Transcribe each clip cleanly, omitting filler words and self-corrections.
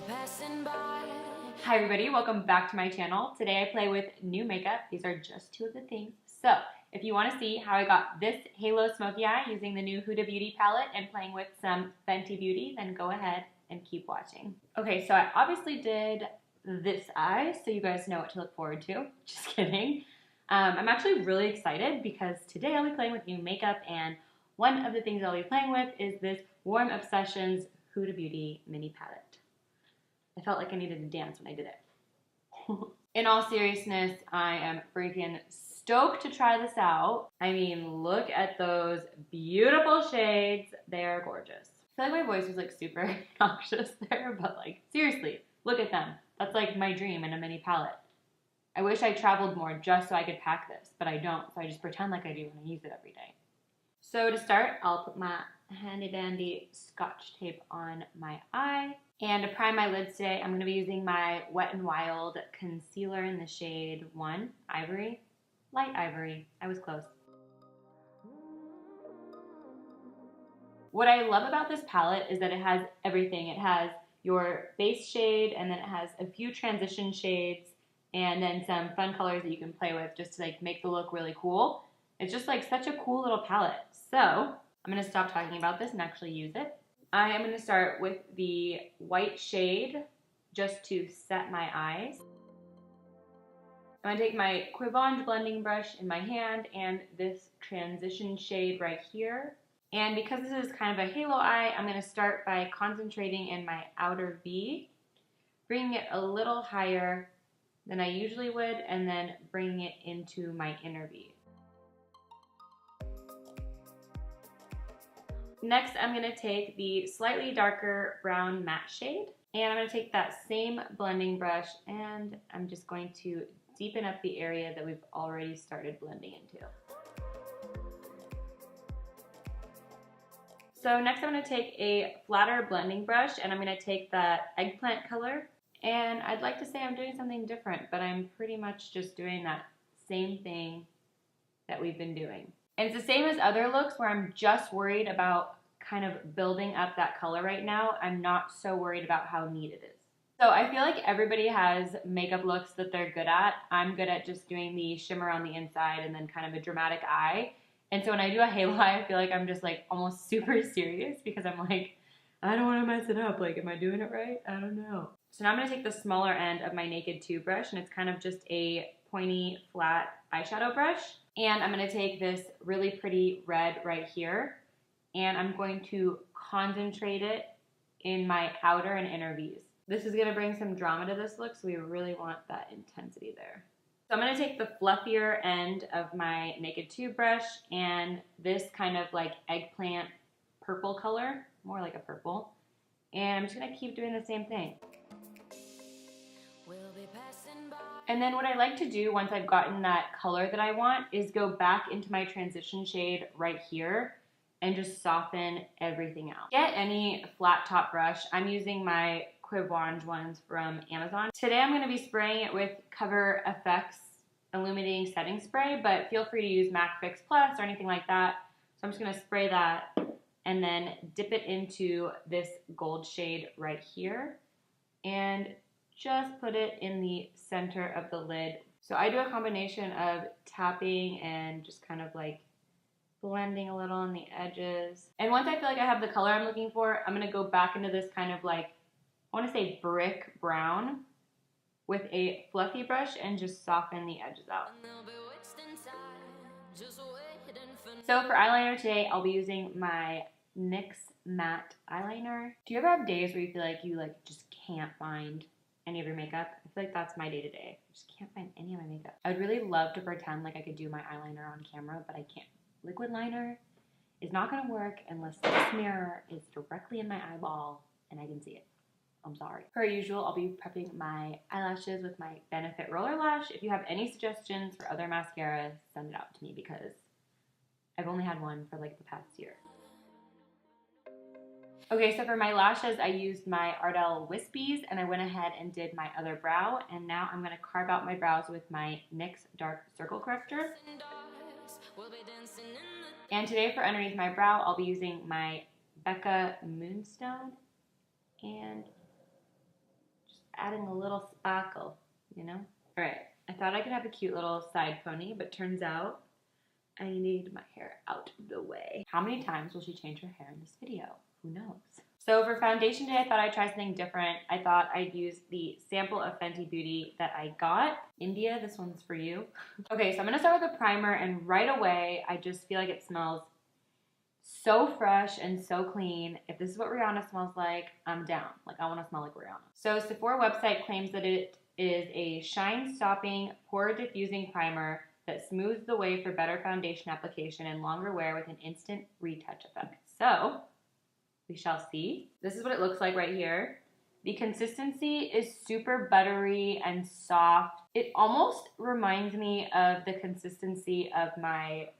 passing by. Hi everybody, welcome back to my channel. Today I play with new makeup. These are just two of the things. So, if you want to see how I got this halo smoky eye using the new Huda Beauty palette and playing with some Fenty Beauty, then go ahead and keep watching. Okay, so I obviously did this eye, so you guys know what to look forward to. Just kidding. I'm actually really excited because today I'll be playing with new makeup, and one of the things I'll be playing with is this Warm Obsessions Huda Beauty mini palette. I felt like I needed to dance when I did it. In all seriousness, I am freaking stoked to try this out. I mean, look at those beautiful shades. They are gorgeous. I feel like my voice was like super obnoxious there, but like seriously, look at them. That's like my dream in a mini palette. I wish I traveled more just so I could pack this, but I don't, so I just pretend like I do when I use it every day. So to start, I'll put my handy dandy scotch tape on my eye. And to prime my lids today, I'm going to be using my Wet n Wild concealer in the shade 1, Ivory. Light Ivory. I was close. What I love about this palette is that it has everything. It has your base shade, and then it has a few transition shades, and then some fun colors that you can play with just to like make the look really cool. It's just like such a cool little palette. So I'm going to stop talking about this and actually use it. I am going to start with the white shade just to set my eyes. I'm going to take my Quivange blending brush in my hand and this transition shade right here. And because this is kind of a halo eye, I'm going to start by concentrating in my outer V, bringing it a little higher than I usually would, and then bringing it into my inner V. Next, I'm going to take the slightly darker brown matte shade, and I'm going to take that same blending brush, and I'm just going to deepen up the area that we've already started blending into. So next I'm going to take a flatter blending brush, and I'm going to take that eggplant color, and I'd like to say I'm doing something different, but I'm pretty much just doing that same thing that we've been doing. And it's the same as other looks where I'm just worried about kind of building up that color right now. I'm not so worried about how neat it is. So I feel like everybody has makeup looks that they're good at. I'm good at just doing the shimmer on the inside and then kind of a dramatic eye. And so when I do a halo eye, I feel like I'm just like almost super serious because I'm like, I don't want to mess it up. Like, am I doing it right? I don't know. So now I'm going to take the smaller end of my Naked 2 brush, and it's kind of just a pointy, flat eyeshadow brush. And I'm going to take this really pretty red right here, and I'm going to concentrate it in my outer and inner V's. This is going to bring some drama to this look, so we really want that intensity there. So I'm going to take the fluffier end of my Naked 2 brush and this kind of like eggplant purple color, more like a purple, and I'm just going to keep doing the same thing. And then what I like to do once I've gotten that color that I want is go back into my transition shade right here and just soften everything out. Get any flat top brush. I'm using my Quivange ones from Amazon. Today I'm going to be spraying it with Cover FX Illuminating Setting Spray, but feel free to use MAC Fix Plus or anything like that. So I'm just going to spray that and then dip it into this gold shade right here and just put it in the center of the lid. So I do a combination of tapping and just kind of like blending a little on the edges. And once I feel like I have the color I'm looking for, I'm going to go back into this kind of like, I want to say brick brown with a fluffy brush and just soften the edges out. So for eyeliner today, I'll be using my NYX matte eyeliner. Do you ever have days where you feel like you just can't find any of your makeup? I feel like that's my day to day. I just can't find any of my makeup. I would really love to pretend like I could do my eyeliner on camera, but I can't. Liquid liner is not going to work unless this mirror is directly in my eyeball and I can see it. I'm sorry. Per usual, I'll be prepping my eyelashes with my Benefit Roller Lash. If you have any suggestions for other mascaras, send it out to me because I've only had one for like the past year. Okay, so for my lashes, I used my Ardell Wispies, and I went ahead and did my other brow, and now I'm going to carve out my brows with my NYX Dark Circle Corrector. And today for underneath my brow, I'll be using my Becca Moonstone, and adding a little sparkle, you know? All right, I thought I could have a cute little side pony, but turns out I need my hair out of the way. How many times will she change her hair in this video? Who knows? So for foundation today, I thought I'd try something different. I thought I'd use the sample of Fenty Beauty that I got. India, this one's for you. Okay, so I'm gonna start with a primer, and right away, I just feel like it smells so fresh and so clean. If this is what Rihanna smells like, I'm down. Like, I wanna smell like Rihanna. So Sephora website claims that it is a shine-stopping, pore-diffusing primer that smooths the way for better foundation application and longer wear with an instant retouch effect. So, we shall see. This is what it looks like right here. The consistency is super buttery and soft. It almost reminds me of the consistency of my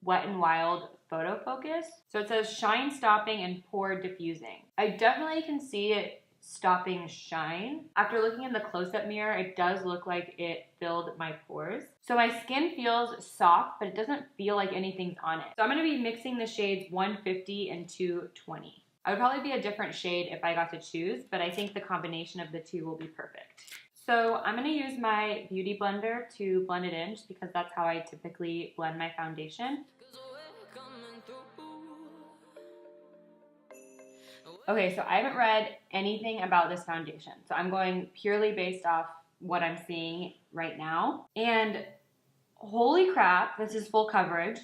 Wet n Wild Photo Focus. So it says shine stopping and pore diffusing. I definitely can see it stopping shine. After looking in the close-up mirror, it does look like it filled my pores. So my skin feels soft, but it doesn't feel like anything's on it. So I'm gonna be mixing the shades 150 and 220. I would probably be a different shade if I got to choose, but I think the combination of the two will be perfect. So I'm gonna use my beauty blender to blend it in, just because that's how I typically blend my foundation. Okay, so I haven't read anything about this foundation, so I'm going purely based off what I'm seeing right now. And holy crap, this is full coverage.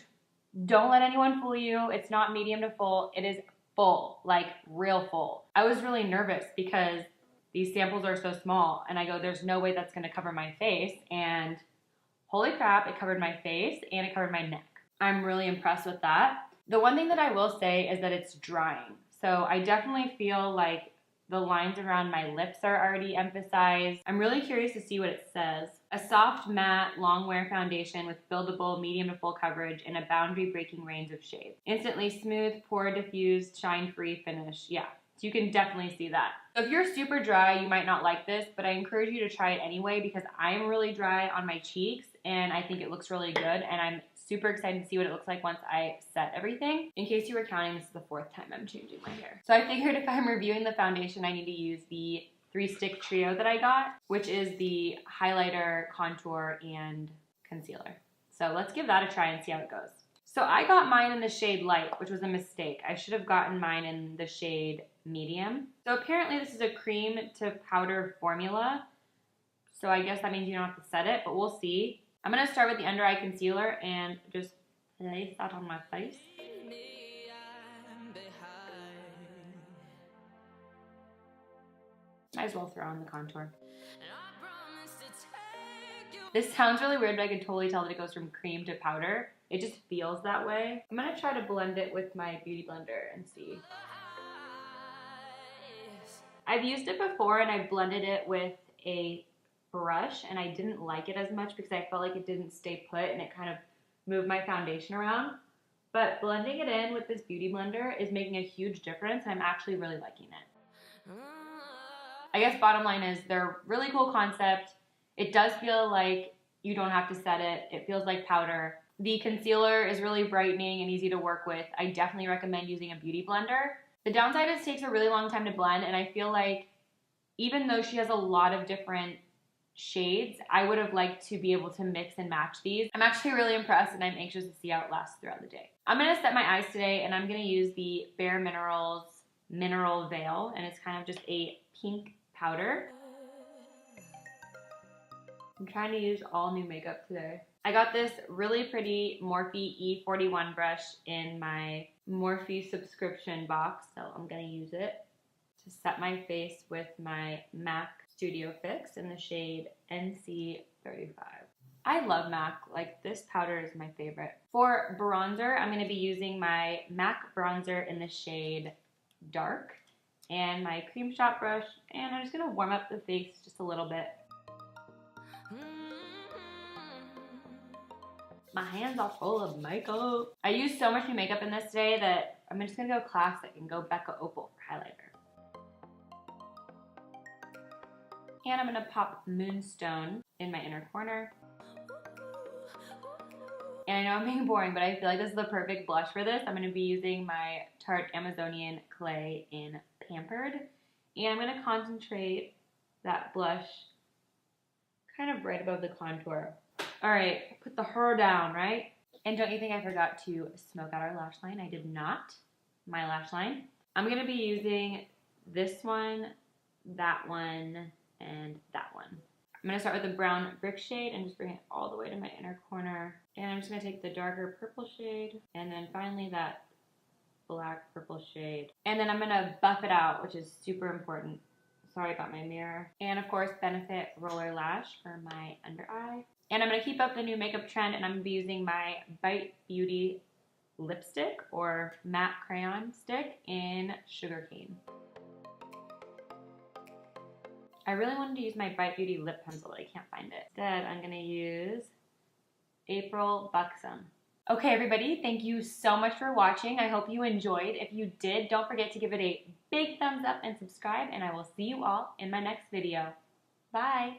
Don't let anyone fool you. It's not medium to full. It is full, like real full. I was really nervous because these samples are so small, and I go, there's no way that's gonna cover my face, and holy crap, it covered my face and it covered my neck. I'm really impressed with that. The one thing that I will say is that it's drying. So I definitely feel like the lines around my lips are already emphasized. I'm really curious to see what it says. A soft, matte, long wear foundation with buildable medium to full coverage in a boundary breaking range of shades. Instantly smooth, pore diffused, shine free finish. Yeah, so you can definitely see that. So if you're super dry, you might not like this, but I encourage you to try it anyway because I'm really dry on my cheeks and I think it looks really good, and I'm super excited to see what it looks like once I set everything. In case you were counting, this is the 4th time I'm changing my hair. So I figured if I'm reviewing the foundation, I need to use the 3-stick trio that I got, which is the highlighter, contour, and concealer. So let's give that a try and see how it goes. So I got mine in the shade light, which was a mistake. I should have gotten mine in the shade medium. So apparently this is a cream to powder formula. So I guess that means you don't have to set it, but we'll see. I'm gonna start with the under eye concealer and just place that on my face. Might as well throw on the contour. This sounds really weird, but I can totally tell that it goes from cream to powder. It just feels that way. I'm gonna try to blend it with my beauty blender and see. I've used it before and I blended it with a brush and I didn't like it as much because I felt like it didn't stay put and it kind of moved my foundation around. But blending it in with this beauty blender is making a huge difference and I'm actually really liking it. I guess bottom line is they're a really cool concept. It does feel like you don't have to set it. It feels like powder. The concealer is really brightening and easy to work with. I definitely recommend using a beauty blender. The downside is it takes a really long time to blend, and I feel like even though she has a lot of different shades, I would have liked to be able to mix and match these. I'm actually really impressed and I'm anxious to see how it lasts throughout the day. I'm going to set my eyes today and I'm going to use the Bare Minerals Mineral Veil, and it's kind of just a pink powder. I'm trying to use all new makeup today. I got this really pretty Morphe E41 brush in my Morphe subscription box, so I'm going to use it to set my face with my MAC Srudio Fix in the shade NC35. I love MAC, like this powder is my favorite. For bronzer, I'm going to be using my MAC bronzer in the shade Dark and my cream shot brush, and I'm just going to warm up the face just a little bit. My hands are full of makeup. I used so much new makeup in this today that I'm just going to go classic and go Becca Opal for highlighter. And I'm going to pop Moonstone in my inner corner. And I know I'm being boring, but I feel like this is the perfect blush for this. I'm going to be using my Tarte Amazonian Clay in Pampered. And I'm going to concentrate that blush kind of right above the contour. All right, put the her down, right? And don't you think I forgot to smoke out our lash line? I did not. My lash line. I'm going to be using this one, that one, and that one. I'm going to start with the brown brick shade and just bring it all the way to my inner corner. And I'm just going to take the darker purple shade and then finally that black purple shade. And then I'm going to buff it out, which is super important. Sorry about my mirror. And of course, Benefit Roller Lash for my under eye. And I'm going to keep up the new makeup trend and I'm going to be using my Bite Beauty lipstick or matte crayon stick in Sugarcane. I really wanted to use my Bite Beauty lip pencil, but I can't find it. Instead, I'm going to use April Buxom. Okay, everybody, thank you so much for watching. I hope you enjoyed. If you did, don't forget to give it a big thumbs up and subscribe, and I will see you all in my next video. Bye!